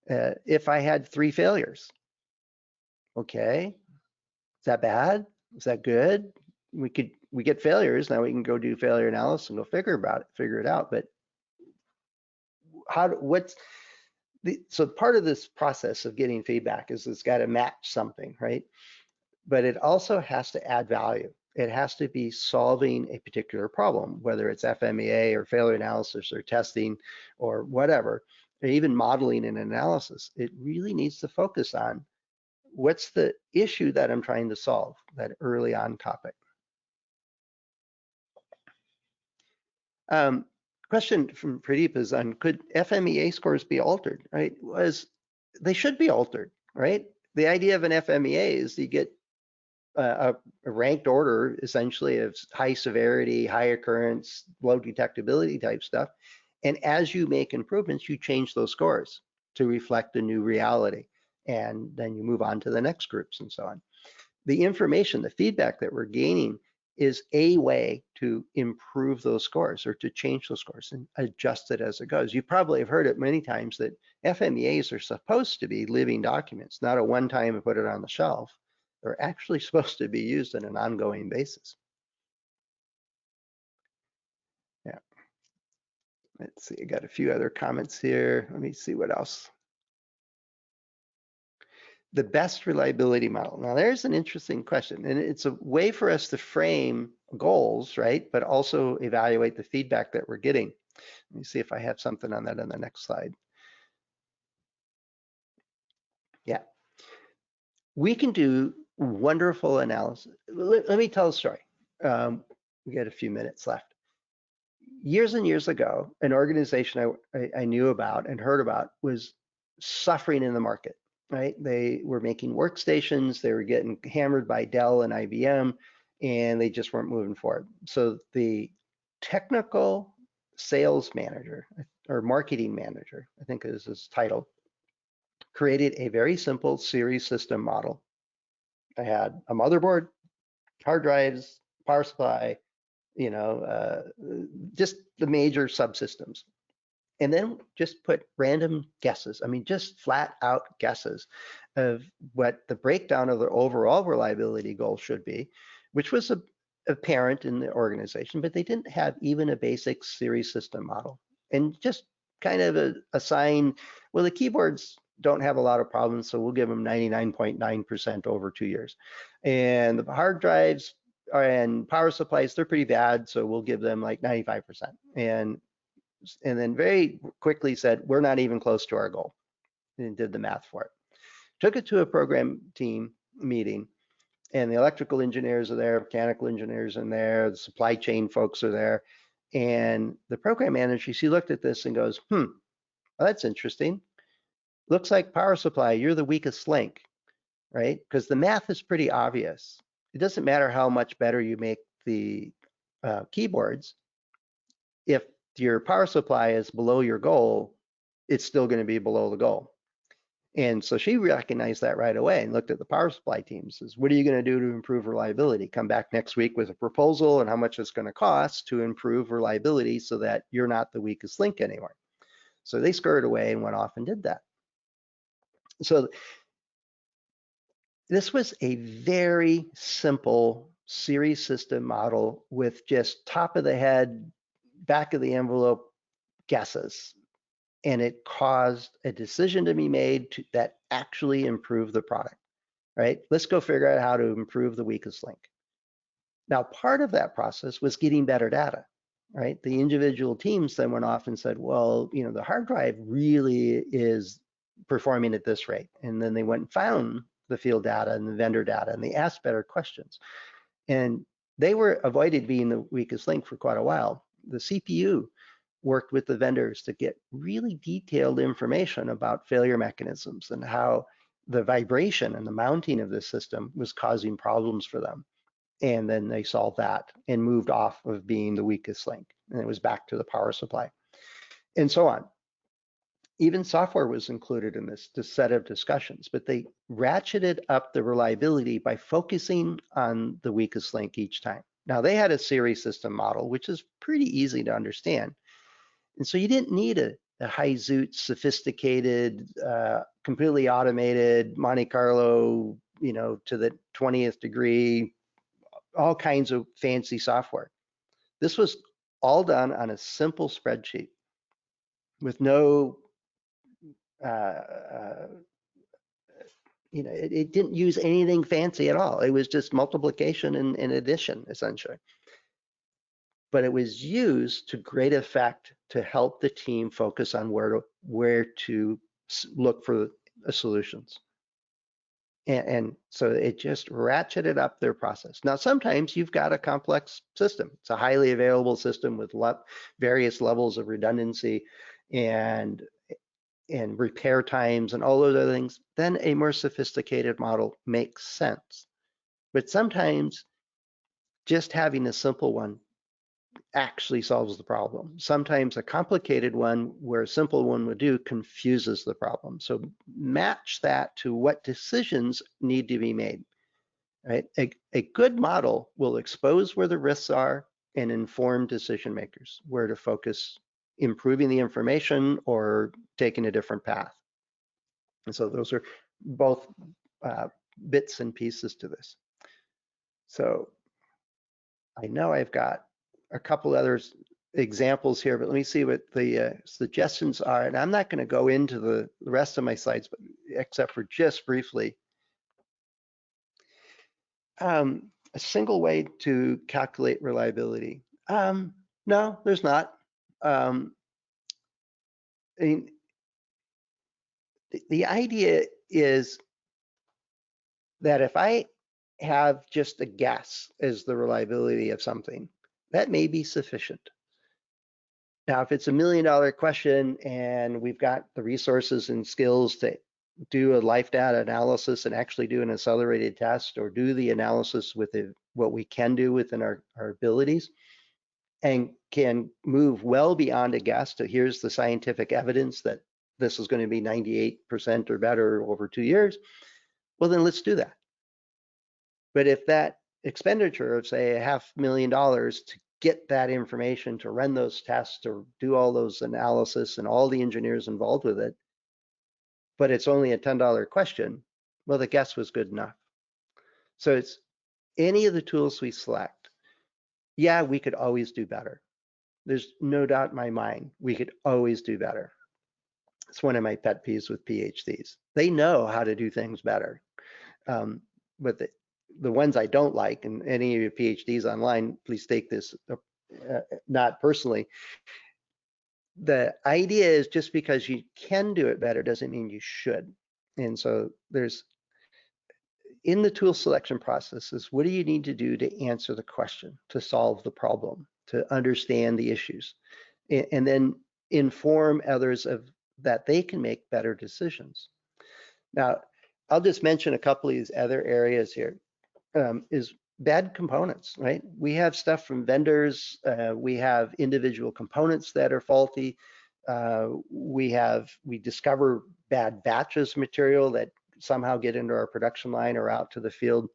A: If I had 3 failures, okay, is that bad? Is that good? We get failures. Now we can go do failure analysis and go figure it out. But so part of this process of getting feedback is it's got to match something, right? But it also has to add value. It has to be solving a particular problem, whether it's FMEA or failure analysis or testing or whatever, or even modeling and analysis. It really needs to focus on what's the issue that I'm trying to solve, that early on topic. Question from Pradeep is on, could FMEA scores be altered, right? They should be altered, right? The idea of an FMEA is you get a ranked order, essentially, of high severity, high occurrence, low detectability type stuff. And as you make improvements, you change those scores to reflect the new reality. And then you move on to the next groups and so on. The information, the feedback that we're gaining is a way to improve those scores or to change those scores and adjust it as it goes. You probably have heard it many times that FMEAs are supposed to be living documents, not a one-time and put it on the shelf. They're actually supposed to be used on an ongoing basis. Yeah. Let's see, I got a few other comments here. Let me see what else. the best reliability model. Now, there's an interesting question, and it's a way for us to frame goals, right? But also evaluate the feedback that we're getting. Let me see if I have something on that on the next slide. Yeah, we can do wonderful analysis. Let me tell a story. We got a few minutes left. Years and years ago, an organization I knew about and heard about was suffering in the market, right? They were making workstations, they were getting hammered by Dell and IBM, and they just weren't moving forward. So the technical sales manager or marketing manager, I think is his title, created a very simple series system model. I had a motherboard, hard drives, power supply, just the major subsystems. And then just put random guesses. I mean, just flat out guesses of what the breakdown of the overall reliability goal should be, which was apparent in the organization, but they didn't have even a basic series system model. And just kind of assign, well, the keyboards don't have a lot of problems, so we'll give them 99.9% over 2 years. And the hard drives and power supplies, they're pretty bad, so we'll give them like 95%. And then very quickly said, we're not even close to our goal, and did the math for it. Took it to a program team meeting, and the electrical engineers are there, mechanical engineers are there, the supply chain folks are there, and the program manager, she looked at this and goes, well, that's interesting. Looks like power supply, you're the weakest link, right? Because the math is pretty obvious. It doesn't matter how much better you make the keyboards. If your power supply is below your goal, it's still going to be below the goal. And so she recognized that right away and looked at the power supply team, says, what are you going to do to improve reliability? Come back next week with a proposal and how much it's going to cost to improve reliability so that you're not the weakest link anymore. So they scurried away and went off and did that. So this was a very simple series system model with just top of the head, back of the envelope guesses. And it caused a decision to be made that actually improved the product, right? Let's go figure out how to improve the weakest link. Now, part of that process was getting better data, right? The individual teams then went off and said, well, the hard drive really is performing at this rate. And then they went and found the field data and the vendor data, and they asked better questions. And they were avoided being the weakest link for quite a while. The CPU worked with the vendors to get really detailed information about failure mechanisms and how the vibration and the mounting of the system was causing problems for them. And then they solved that and moved off of being the weakest link. And it was back to the power supply and so on. Even software was included in this set of discussions, but they ratcheted up the reliability by focusing on the weakest link each time. Now, they had a series system model, which is pretty easy to understand. And so you didn't need a high-zoot, sophisticated, completely automated Monte Carlo, to the 20th degree, all kinds of fancy software. This was all done on a simple spreadsheet with no, it didn't use anything fancy at all. It was just multiplication and addition, essentially. But it was used to great effect to help the team focus on where to look for solutions. And so it just ratcheted up their process. Now, sometimes you've got a complex system. It's a highly available system with various levels of redundancy and repair times and all those other things. Then a more sophisticated model makes sense. But sometimes just having a simple one actually solves the problem. Sometimes a complicated one where a simple one would do confuses the problem. So match that to what decisions need to be made, right? A good model will expose where the risks are and inform decision makers where to focus, improving the information or taking a different path. And so those are both bits and pieces to this. So I know I've got a couple other examples here, but let me see what the suggestions are. And I'm not going to go into the rest of my slides, but except for just briefly. A single way to calculate reliability. No, there's not. Um, I mean, the idea is that if I have just a guess as the reliability of something, that may be sufficient. Now, if it's $1 million question and we've got the resources and skills to do a life data analysis and actually do an accelerated test or do the analysis with what we can do within our abilities, and can move well beyond a guess to here's the scientific evidence that this is going to be 98% or better over 2 years, well, then let's do that. But if that expenditure of, say, $500,000 to get that information, to run those tests, to do all those analysis and all the engineers involved with it, but it's only a $10 question, well, the guess was good enough. So it's any of the tools we select. Yeah, we could always do better. There's no doubt in my mind, we could always do better. It's one of my pet peeves with PhDs. They know how to do things better. But the ones I don't like, and any of your PhDs online, please take this not personally. The idea is just because you can do it better doesn't mean you should. And so there's, in the tool selection processes, what do you need to do to answer the question, to solve the problem, to understand the issues, and then inform others of that they can make better decisions. Now, I'll just mention a couple of these other areas here. Is bad components, right? We have stuff from vendors. We have individual components that are faulty. We discover bad batches of material that somehow get into our production line or out to the field.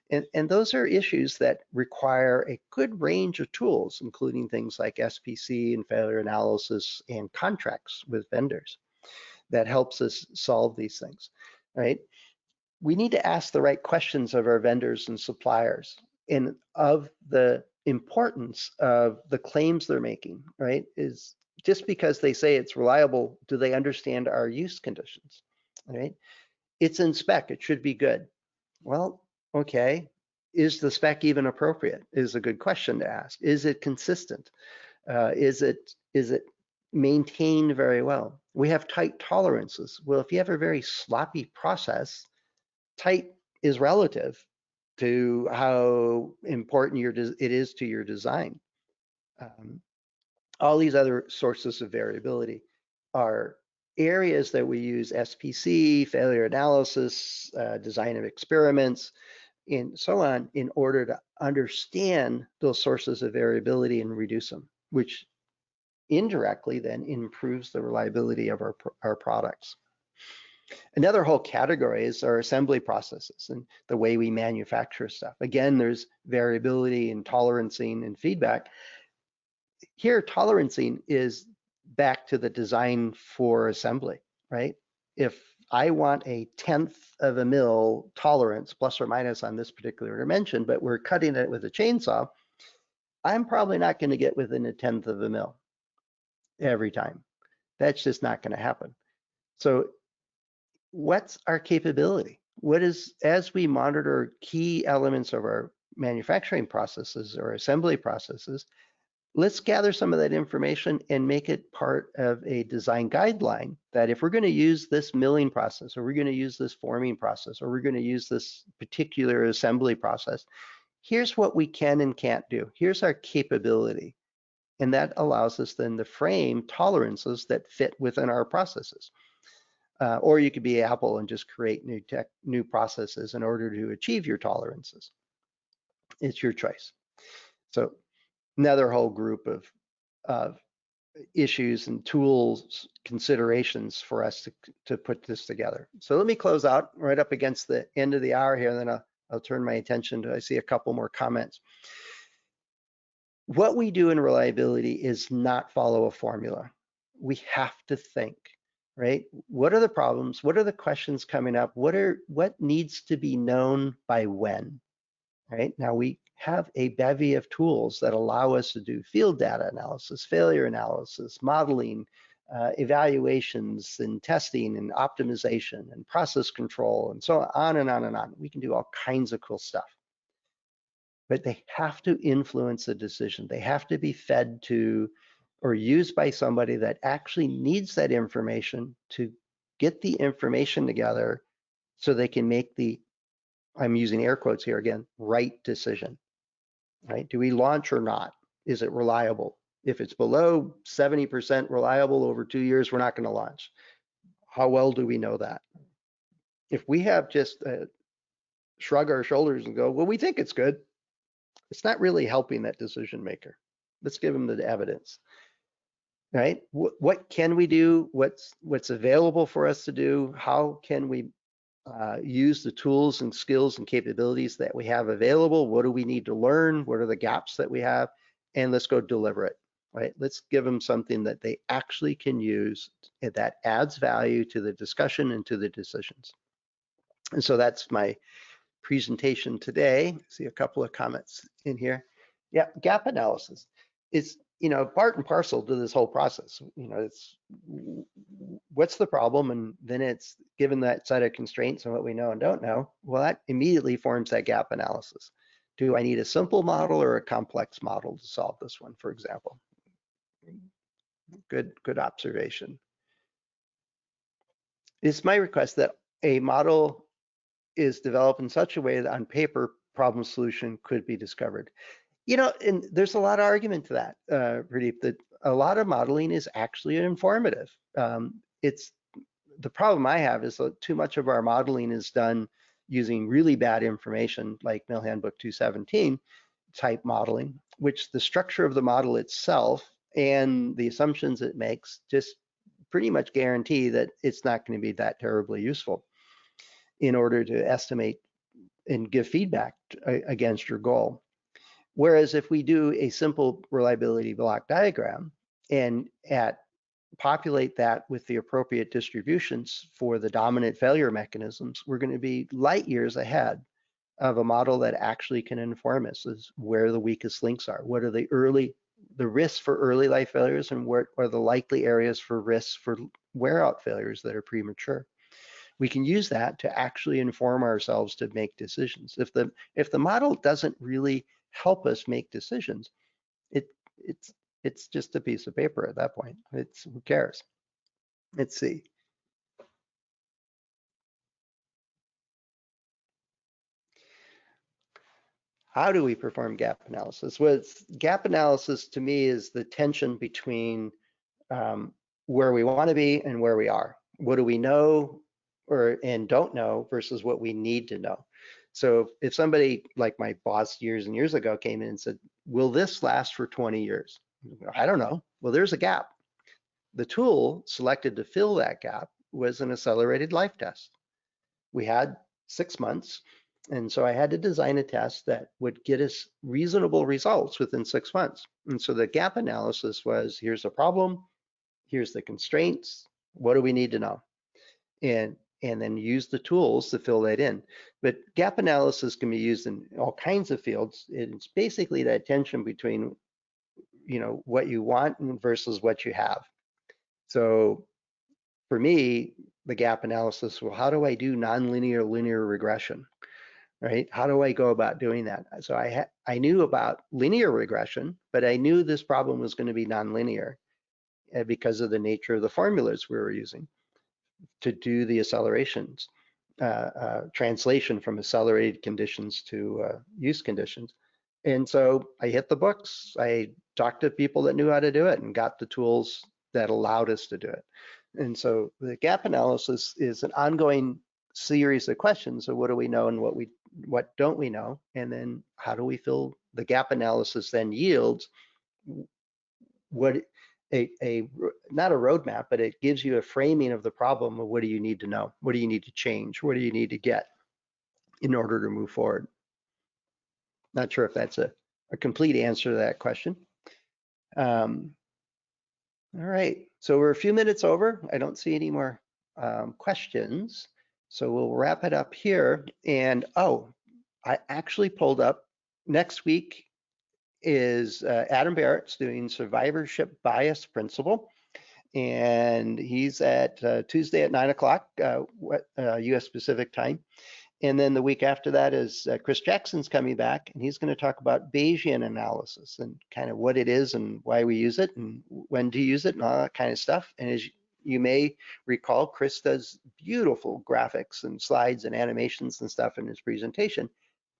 A: And those are issues that require a good range of tools, including things like SPC and failure analysis and contracts with vendors that helps us solve these things, right? We need to ask the right questions of our vendors and suppliers and of the importance of the claims they're making, right? Is just because they say it's reliable, do they understand our use conditions, right? It's in spec, it should be good. Well, okay, is the spec even appropriate? Is a good question to ask. Is it consistent? Is it maintained very well? We have tight tolerances. Well, if you have a very sloppy process, tight is relative to how important it is to your design. All these other sources of variability are areas that we use SPC, failure analysis, design of experiments, and so on in order to understand those sources of variability and reduce them, which indirectly then improves the reliability of our products. Another whole category is our assembly processes and the way we manufacture stuff. Again, there's variability and tolerancing and feedback. Here, tolerancing is back to the design for assembly, right? If I want a 1/10 of a mil tolerance, plus or minus on this particular dimension, but we're cutting it with a chainsaw, I'm probably not going to get within a 1/10 of a mil every time. That's just not going to happen. So what's our capability? What is, as we monitor key elements of our manufacturing processes or assembly processes, let's gather some of that information and make it part of a design guideline that if we're going to use this milling process, or we're going to use this forming process, or we're going to use this particular assembly process, here's what we can and can't do. Here's our capability. And that allows us then to frame tolerances that fit within our processes. Or you could be Apple and just create new processes in order to achieve your tolerances. It's your choice. So another whole group of issues and tools considerations for us to put this together. So let me close out right up against the end of the hour here, and then I'll turn my attention to, I see a couple more comments. What we do in reliability is not follow a formula. We have to think, right? What are the problems? What are the questions coming up? What needs to be known by when, right? Now we have a bevy of tools that allow us to do field data analysis, failure analysis, modeling, evaluations and testing and optimization and process control and so on and on and on. We can do all kinds of cool stuff. But they have to influence a decision. They have to be fed to or used by somebody that actually needs that information to get the information together so they can make the, I'm using air quotes here again, right decision, right? Do we launch or not? Is it reliable? If it's below 70% reliable over 2 years, we're not going to launch. How well do we know that? If we have just shrug our shoulders and go, well, we think it's good, it's not really helping that decision maker. Let's give them the evidence, right? What can we do? What's available for us to do? How can we use the tools and skills and capabilities that we have available? What do we need to learn? What are the gaps that we have? And let's go deliver it, right? Let's give them something that they actually can use that adds value to the discussion and to the decisions. And so that's my presentation today. See a couple of comments in here. Yeah, gap analysis is, part and parcel to this whole process. It's what's the problem, and then it's given that set of constraints and what we know and don't know. Well, that immediately forms that gap analysis. Do I need a simple model or a complex model to solve this one, for example? Good observation. It's my request that a model is developed in such a way that on paper problem solution could be discovered. And there's a lot of argument to that, Pradeep, that a lot of modeling is actually informative. It's the problem I have is that too much of our modeling is done using really bad information like Mill Handbook 217 type modeling, which the structure of the model itself and the assumptions it makes just pretty much guarantee that it's not going to be that terribly useful in order to estimate and give feedback against your goal. Whereas if we do a simple reliability block diagram and populate that with the appropriate distributions for the dominant failure mechanisms, we're going to be light years ahead of a model that actually can inform us as where the weakest links are. What are the risks for early life failures, and what are the likely areas for risks for wear out failures that are premature? We can use that to actually inform ourselves to make decisions. If the model doesn't really help us make decisions, it's just a piece of paper at that point. Who cares? Let's see. How do we perform gap analysis? Well, gap analysis to me is the tension between where we want to be and where we are. What do we know and don't know versus what we need to know? So if somebody like my boss years and years ago came in and said, will this last for 20 years? I don't know. Well, there's a gap. The tool selected to fill that gap was an accelerated life test. We had 6 months, and so I had to design a test that would get us reasonable results within 6 months. And so the gap analysis was, here's a problem, here's the constraints, what do we need to know? And then use the tools to fill that in. But gap analysis can be used in all kinds of fields. It's basically that tension between, what you want versus what you have. So for me, the gap analysis, well, how do I do nonlinear linear regression, right? How do I go about doing that? So I knew about linear regression, but I knew this problem was going to be nonlinear because of the nature of the formulas we were using to do the accelerations, translation from accelerated conditions to use conditions. And so I hit the books. I talked to people that knew how to do it and got the tools that allowed us to do it. And so the gap analysis is an ongoing series of questions. So what do we know and what don't we know? And then how do we fill the gap analysis then yields what not a roadmap, but it gives you a framing of the problem of what do you need to know? What do you need to change? What do you need to get in order to move forward? Not sure if that's a complete answer to that question. All right, so we're a few minutes over. I don't see any more questions. So we'll wrap it up here. And I actually pulled up next week is Adam Barrett's doing survivorship bias principle. and he's at Tuesday at 9 o'clock U.S. Pacific time. And then the week after that is Chris Jackson's coming back, and he's going to talk about Bayesian analysis and kind of what it is and why we use it and when to use it and all that kind of stuff. And as you may recall, Chris does beautiful graphics and slides and animations and stuff in his presentation.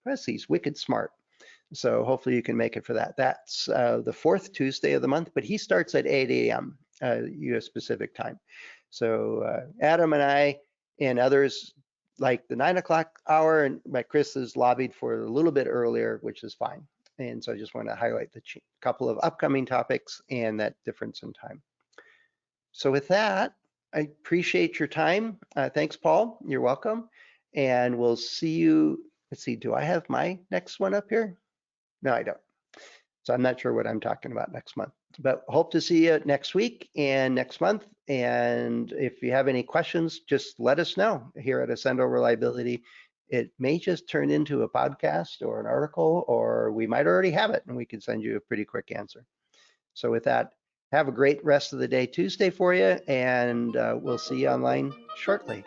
A: Plus, he's wicked smart. So hopefully you can make it for that. That's the fourth Tuesday of the month, but he starts at 8 a.m. U.S. Pacific time. So Adam and I and others like the 9 o'clock hour, and Chris has lobbied for a little bit earlier, which is fine. And so I just want to highlight the couple of upcoming topics and that difference in time. So with that, I appreciate your time. Thanks, Paul. You're welcome. And we'll see you. Let's see, do I have my next one up here? No, I don't. So I'm not sure what I'm talking about next month, but hope to see you next week and next month. And if you have any questions, just let us know here at Ascendo Reliability. It may just turn into a podcast or an article, or we might already have it and we can send you a pretty quick answer. So with that, have a great rest of the day Tuesday for you, and we'll see you online shortly.